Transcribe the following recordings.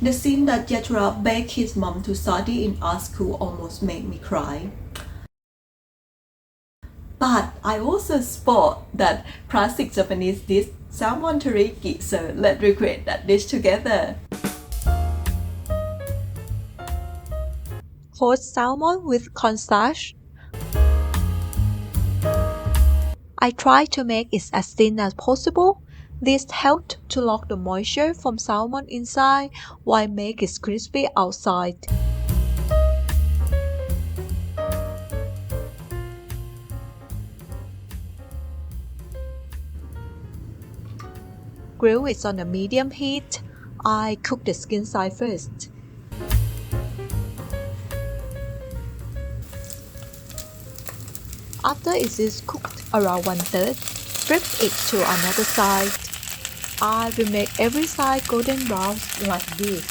The scene that Jethro begged his mom to study in art school almost made me cry. But I also spot that classic Japanese dish salmon teriyaki, so let's recreate that dish together. Poached salmon with cornstarch. I try to make it as thin as possible. This helped to lock the moisture from salmon inside while make it crispy outside. Grill it on a medium heat. I cook the skin side first. After it is cooked around 1/3, flip it to another side. I will make every side golden brown like this.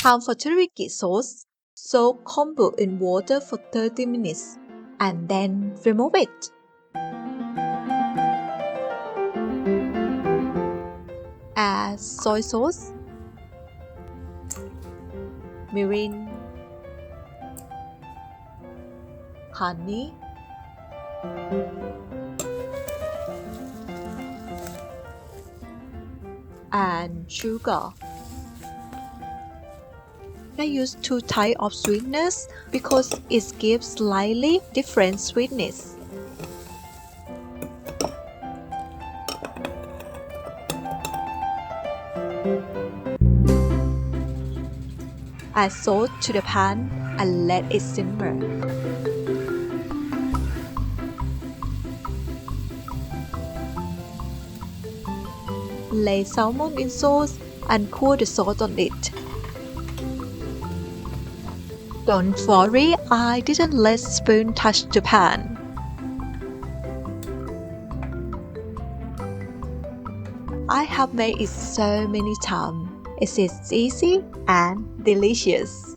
Time for teriyaki sauce. Soak kombu in water for 30 minutes and then remove it. Add soy sauce, mirin, honey, and sugar. I use 2 types of sweetness because it gives slightly different sweetness. Add salt to the pan and let it simmer. Lay salmon in sauce and pour the sauce on it. Don't worry, I didn't let spoon touch the pan. I have made it so many times. It is easy and delicious.